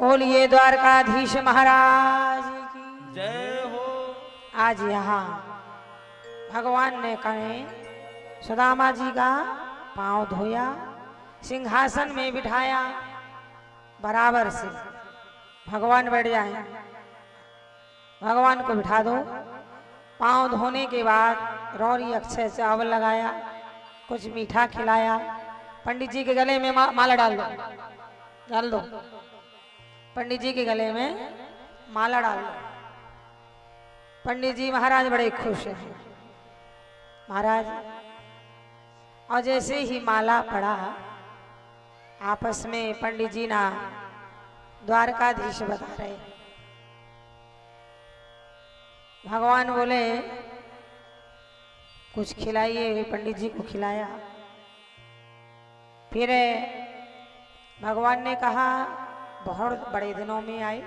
बोलिए द्वारकाधीश महाराज की जय हो। आज यहाँ भगवान ने कहे सुदामा जी का पांव धोया, सिंहासन में बिठाया, बराबर से भगवान बैठ जाए, भगवान को बिठा दो। पांव धोने के बाद रौरी अक्षय चावल लगाया, कुछ मीठा खिलाया, पंडित जी के गले में माला डाल दो, पंडित जी के गले में माला डाल दो। पंडित जी महाराज बड़े खुश हैं महाराज। और जैसे ही माला पड़ा, आपस में पंडित जी ना द्वारकाधीश बता रहे, भगवान बोले कुछ खिलाइए, पंडित जी को खिलाया। फिर भगवान ने कहा बहुत बड़े दिनों में आए,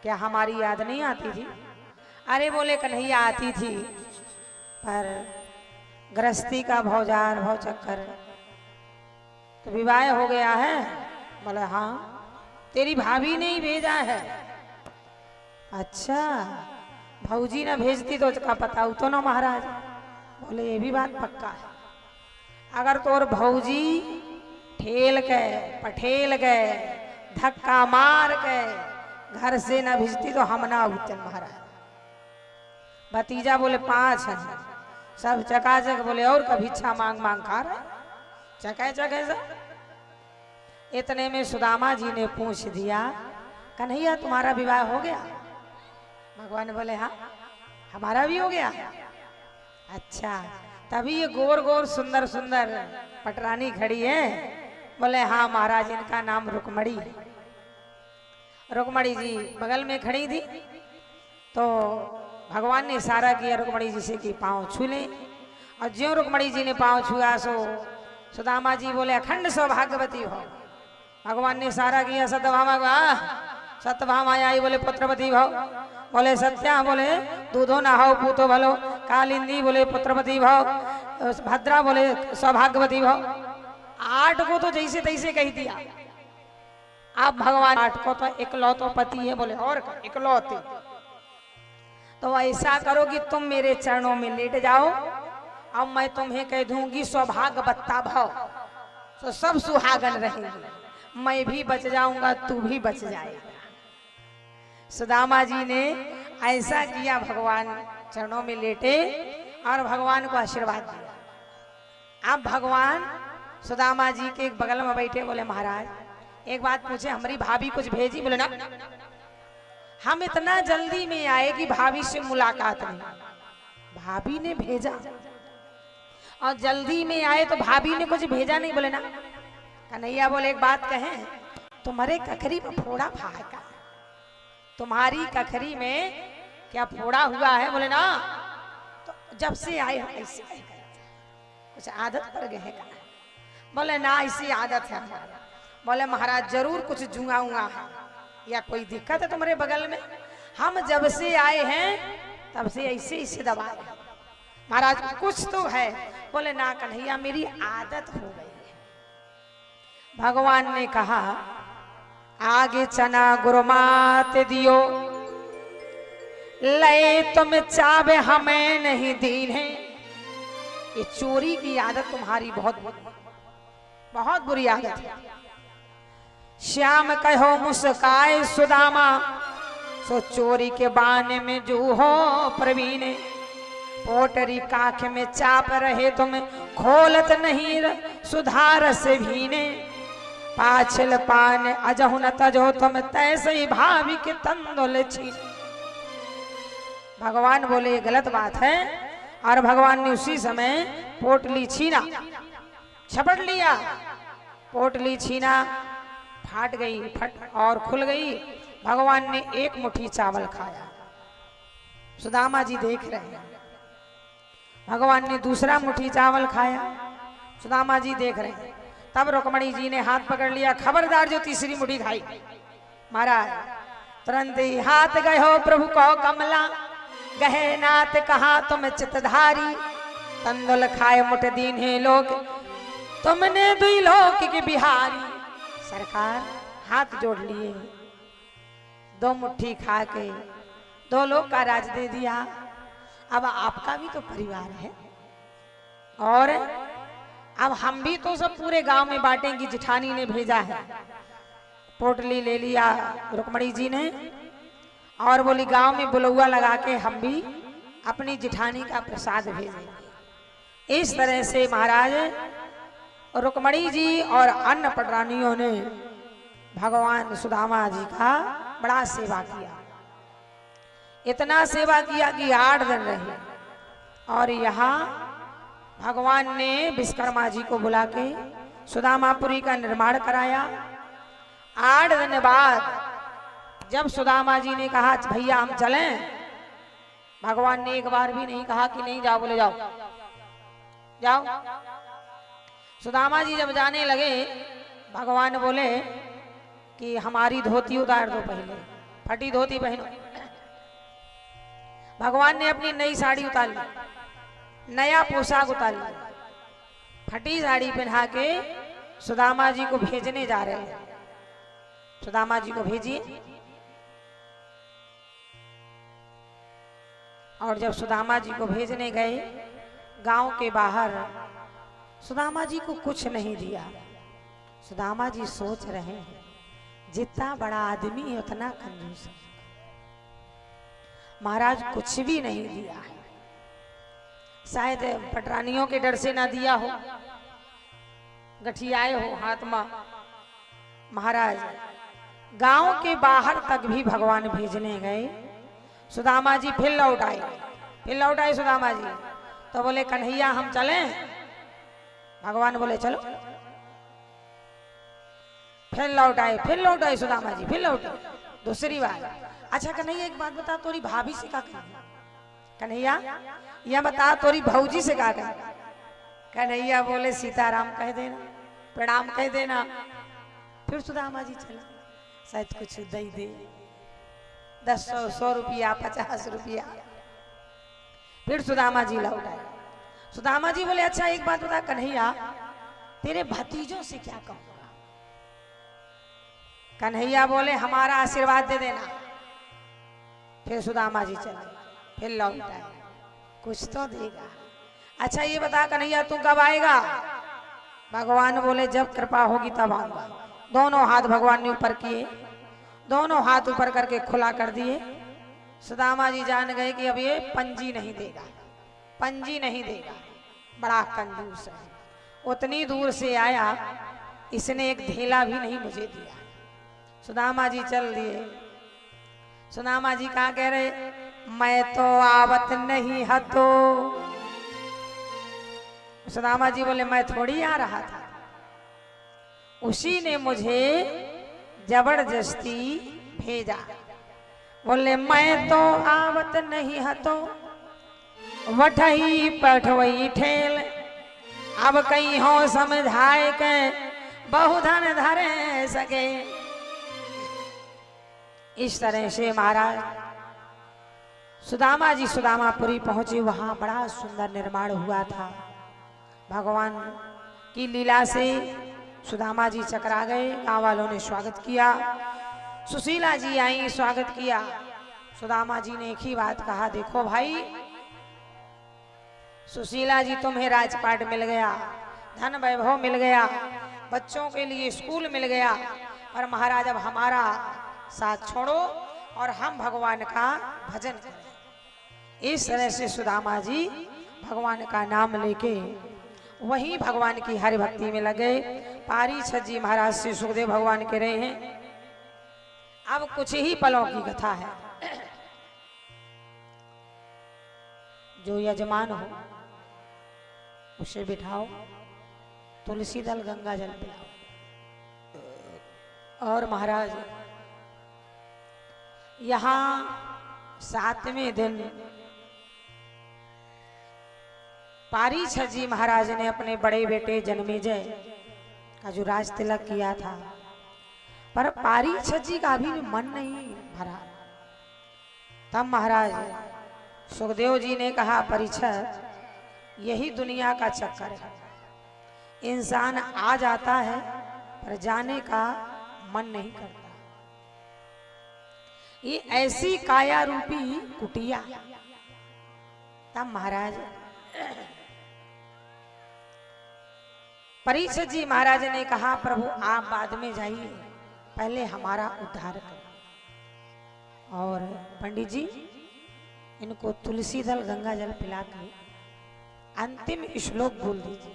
क्या हमारी याद नहीं आती थी? अरे बोले कन्हैया आती थी, पर गृहस्थी का भौजार भव चक्कर, तो विवाह हो गया है। बोले हाँ, तेरी भाभी ने ही भेजा है। अच्छा, भौजी ना भेजती तो का पता तो ना महाराज। बोले ये भी बात पक्का है, अगर तोर भौजी ठेल के पठेल के धक्का मार के घर से ना भेजती तो हम ना उठन महाराज। भतीजा बोले 5 हैं, सब चकाचक। बोले और कभी इच्छा मांग मांग खा रहे, चके चके सब। इतने में सुदामा जी ने पूछ दिया, कन्हैया तुम्हारा विवाह हो गया? भगवान बोले हाँ, हमारा भी हो गया। अच्छा, तभी ये गोर गोर सुंदर सुंदर पटरानी खड़ी है। बोले हाँ महाराज, इनका नाम रुक्मणी। रुक्मणी जी बगल में खड़ी थी, तो भगवान ने इशारा किया रुक्मणी जी से कि पांव छू ले। और ज्यों रुक्मणी जी ने पांव छुआ, सो सुदामा जी बोले अखंड सौभाग्यवती हो। भगवान ने इशारा किया सत्यभामा का, सत्यभामा आई। बोले पुत्रवती भव। बोले सत्या, बोले दूधो ना हो पूतो भलो। कालिंदी बोले पुत्रवती भव। भद्रा बोले सौभाग्यवती भव। 8 को तो जैसे तैसे कह दिया। अब भगवान 8 को तो इकलौतो पति है। बोले और इकलौते, तो ऐसा करो कि तुम मेरे चरणों में लेट जाओ, अब मैं तुम्हें कह दूंगी सौभाग्यवत्ता भव, तो सब सुहागन रहेंगे, मैं भी बच जाऊंगा, तू भी बच जाएगा। सुदामा जी ने ऐसा किया, भगवान चरणों में लेटे और भगवान को आशीर्वाद दिया। अब भगवान सुदामा जी के बगल में बैठे। बोले महाराज एक बात पूछे, हमारी भाभी कुछ भेजी? बोले ना, हम इतना जल्दी में आए कि भाभी से मुलाकात नहीं। भाभी ने भेजा और जल्दी में आए तो भाभी ने कुछ भेजा नहीं? बोले ना। कन्हैया बोले एक बात कहें, तुम्हारे कखरी में फोड़ा फाका, तुम्हारी कखरी में क्या फोड़ा हुआ है? बोले ना, तो जब से आए हम ऐसे आए, कुछ आदत पड़ गए का? बोले ना, ऐसी आदत है हमारा। बोले महाराज जरूर कुछ जुआ हुआ है या कोई दिक्कत है तुम्हारे बगल में? हम जब से आए हैं तब से ऐसे ऐसे दबा रहे महाराज, कुछ तो है। बोले ना कन्हैया, मेरी आदत हो गई है। भगवान ने कहा आगे चना गुरुमात दियो, ले तुम चावे हमें नहीं दीन है। ये चोरी की आदत तुम्हारी बहुत बुरी आदत है। श्याम कहो मुस्काए सुदामा, सो चोरी के बाने में जो हो प्रवीण। पोटरी काख में चाप रहे तुम, खोलत नहीं सुधार से भीने। पाछल पान अजहु न तजो तुम, तैसे ही भाभी के तंदुल छीन। भगवान बोले ये गलत बात है, और भगवान ने उसी समय पोटली छीना, झपट लिया। पोटली छीना, फाट गई, फट और खुल गई। भगवान ने एक मुट्ठी चावल खाया। सुदामा जी देख रहे हैं। भगवान ने दूसरा मुट्ठी चावल खाया। सुदामा जी देख रहे हैं। तब रुक्मणी जी ने हाथ पकड़ लिया, खबरदार जो तीसरी मुट्ठी खाई। महाराज तुरंत ही हाथ गए हो प्रभु को कमला, गहे नाथ कहा तुम चितधारी। तंदुल खाए मुठ दीन है लोग, तुमने दुई लोक के बिहारी। सरकार हाथ जोड़ लिए, 2 मुट्ठी खा के 2 लोग का राज दे दिया। अब आपका भी तो परिवार है और अब हम भी तो सब पूरे गांव में बांटेंगे। जिठानी ने भेजा है, पोटली ले लिया रुक्मणी जी ने और बोली गांव में बुलौआ लगा के हम भी अपनी जिठानी का प्रसाद भेजेंगे। इस तरह से महाराज रुक्मणी जी और अन्य पटरानियों ने भगवान सुदामा जी का बड़ा सेवा किया। इतना सेवा किया कि 8 दिन रहे और यहाँ भगवान ने विश्वकर्मा जी को बुला के सुदामापुरी का निर्माण कराया। 8 दिन बाद जब सुदामा जी ने कहा भैया हम चलें, भगवान ने एक बार भी नहीं कहा कि नहीं जाओ, बोले जाओ जाओ। सुदामा जी जब जाने लगे, भगवान बोले कि हमारी धोती उतार दो, पहले फटी धोती पहनो। भगवान ने अपनी नई साड़ी उतार ली, नया पोशाक उतार लिया, फटी साड़ी पहना के सुदामा जी को भेजने जा रहे हैं। सुदामा जी को भेजिए। और जब सुदामा जी को भेजने गए, गांव के बाहर सुदामा जी को कुछ नहीं दिया। सुदामा जी सोच रहे हैं जितना बड़ा आदमी है उतना कंजूस है, महाराज कुछ भी नहीं दिया है। शायद पटरानियों के डर से ना दिया हो, गठियाए हो हाथ में। महाराज गांव के बाहर तक भी भगवान भेजने गए। सुदामा जी फिर लौट आए सुदामा जी। तो बोले कन्हैया हम चलें? भगवान बोले चलो। फिर लौट आए सुदामा जी, फिर लौटे दूसरी बार। अच्छा कन्हैया एक बात बता, तोरी भाभी से क्या कहना? कन्हैया यह बता तोरी भौजी से क्या कहना? कन्हैया बोले सीताराम कह देना, प्रणाम कह देना। फिर सुदामा जी चले, शायद कुछ दे 10 100 रुपया 50 रुपया। फिर सुदामा जी लौट आए। सुदामा जी बोले अच्छा एक बात बता कन्हैया, तेरे भतीजों से क्या कहूंगा? कन्हैया बोले हमारा आशीर्वाद दे देना। फिर सुदामा जी चले, फिर लौट आए, कुछ तो देगा। अच्छा ये बता कन्हैया तू कब आएगा? भगवान बोले जब कृपा होगी तब आऊंगा। दोनों हाथ भगवान ने ऊपर किए, दोनों हाथ ऊपर करके खुला कर दिए। सुदामा जी जान गए कि अब ये पंजी नहीं देगा, बड़ा कंजूस है। उतनी दूर से आया, इसने एक धेला भी नहीं मुझे दिया। सुदामा जी चल दिए। सुदामा जी कहाँ कह रहे, मैं तो आवत नहीं हतो। सुदामा जी बोले मैं थोड़ी आ रहा था, उसी ने मुझे जबरदस्ती भेजा। बोले मैं तो आवत नहीं हतो, वठही पठवई ठेल। अब कहीं हो समझाए के बहुधन धरे सके। इस तरह से महाराज सुदामा जी सुदामापुरी पहुंचे। वहां बड़ा सुंदर निर्माण हुआ था। भगवान की लीला से सुदामा जी चकरा गए। गांव वालों ने स्वागत किया, सुशीला जी आई, स्वागत किया। सुदामा जी ने एक ही बात कहा, देखो भाई सुशीला जी तुम्हें राजपाट मिल गया, धन वैभव मिल गया, बच्चों के लिए स्कूल मिल गया, और महाराज अब हमारा साथ छोड़ो और हम भगवान का भजन करें। इस तरह से सुदामा जी भगवान का नाम लेके वही भगवान की हरि भक्ति में लगे। पारीक्षत जी महाराज से सुखदेव भगवान कह रहे हैं अब कुछ ही पलों की कथा है। जो यजमान हो उसे बिठाओ, तुलसी दल गंगा जल पिलाओ। और महाराज यहाँ 7वें दिन पारीक्षत जी महाराज ने अपने बड़े बेटे जन्मेजय का जो राज तिलक किया था, पर पारीक्षत जी का अभी भी मन नहीं भरा। तब महाराज सुखदेव जी ने कहा परीक्षत यही दुनिया का चक्कर है, इंसान आ जाता है पर जाने का मन नहीं करता। ये ऐसी काया रूपी कुटिया। तब महाराज परीक्षित जी महाराज ने कहा, प्रभु आप बाद में जाइए, पहले हमारा उद्धार करें। और पंडित जी इनको तुलसी दल गंगा जल पिला के अंतिम श्लोक बोल दीजिए,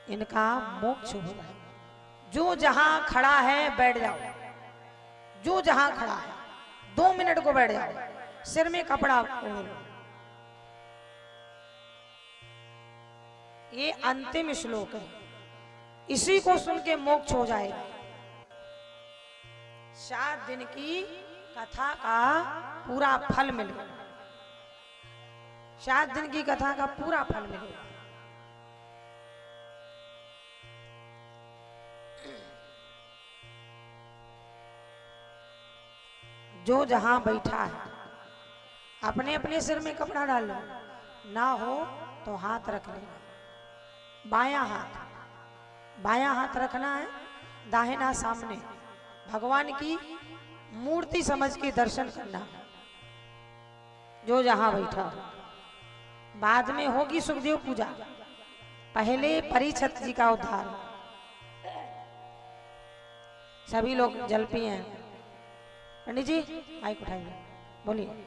इनका मोक्ष होगा। जो जहां खड़ा है बैठ जाओ, जो जहां खड़ा है 2 मिनट को बैठ जाओ, सिर में कपड़ा ओढ़ लो। ये अंतिम श्लोक है, इसी को सुन के मोक्ष हो जाएगा। 7 दिन की कथा का पूरा फल मिलेगा, 7 दिन की कथा का पूरा फल मिलेगा। जो जहां बैठा है अपने अपने सिर में कपड़ा डाल लो, ना हो तो हाथ रख लेना। बायां हाथ रखना है, दाहिना सामने। भगवान की मूर्ति समझ के दर्शन करना है, जो जहां बैठा हो। बाद में होगी सुखदेव पूजा, पहले परीक्षित जी का उद्धार। सभी लोग जल पिए हैं। पंडित जी माइक उठाइए, बोलिए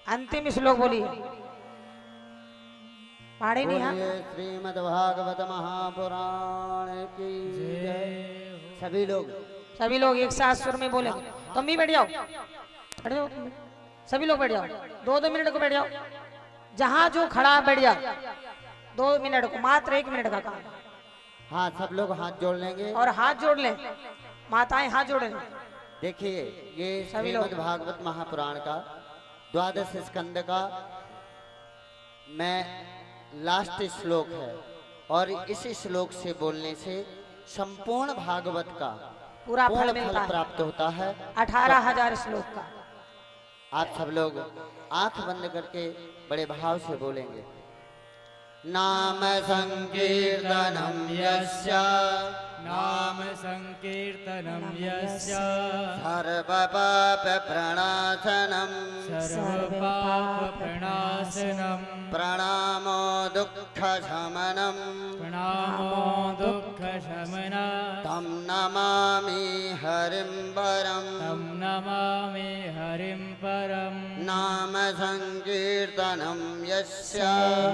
अंतिम श्लोक बोलिए। पाड़े नहीं हाँ। श्रीमद् भागवत महापुराण की जय। सभी लोग एक साथ सुर में बोले। तुम भी बैठ जाओ, बैठ जाओ, सभी लोग बैठ जाओ। 2-2 मिनट को बैठ जाओ, जहां जो खड़ा बैठ जाओ। 2 मिनट को, मात्र 1 मिनट का काम। हाँ, सब लोग हाथ जोड़ लेंगे और हाथ जोड़ लें, माताएं हाथ जोड़ लें। देखिए, ये श्रीमद् भागवत महापुराण का 12 स्कंद का मैं लास्ट श्लोक है, और इस श्लोक से बोलने से संपूर्ण भागवत का पूरा फल प्राप्त होता है। 18,000 श्लोक का। आप सब लोग आंख बंद करके बड़े भाव से बोलेंगे। नाम संकीर्तनम यस्य, नाम संकीर्तनम यस्य, सर्वपाप प्रणाशनम, सर्वपाप प्रणाशनम, प्रणामो दुःख शमनम, प्रणामो दुःख शमनम, तम नमामि हरिं परम, तम नमामि हरिं परम। नाम संकीर्तनम यस्य,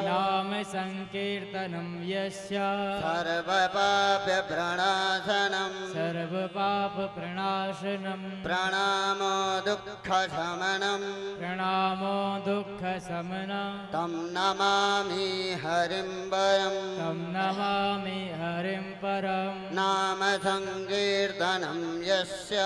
नाम संकीर्तनम यस्य, सर्वपाप प्रणाशनम, सर्वपाप प्रणाशनम, प्रणामो दुःख शमनम, प्रणामो दुःख शमनम, तम नमामि हरिं परम, तम नमामि हरिं परम। नाम संकीर्तनम यस्य,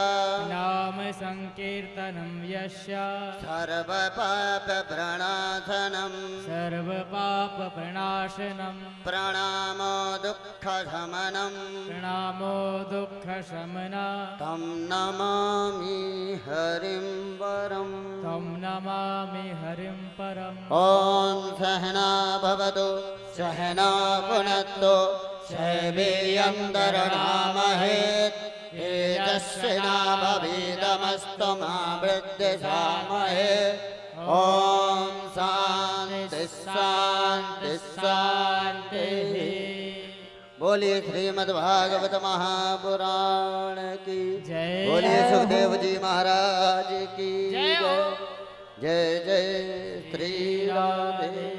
नाम संकीर्तनम यस्य, सर्वपाप प्रणाशनम, सर्वपाप प्रणाशनम, प्रणामो दुःख शमनम, प्रणामो दुःख शमनम, तम नमामि हरिं परम, तम नमामि हरिं परम। ओम सहना भवतु सहना पुनत्तु सैवीर्यं तेजस्विनावधीतमस्तु मा विद्विषामहे। ओम शांति शांति शांति। बोलिए श्रीमद् भागवत महापुराण की जय। बोलिए सुखदेव जी महाराज की जय। जय। जय जय श्री राधे।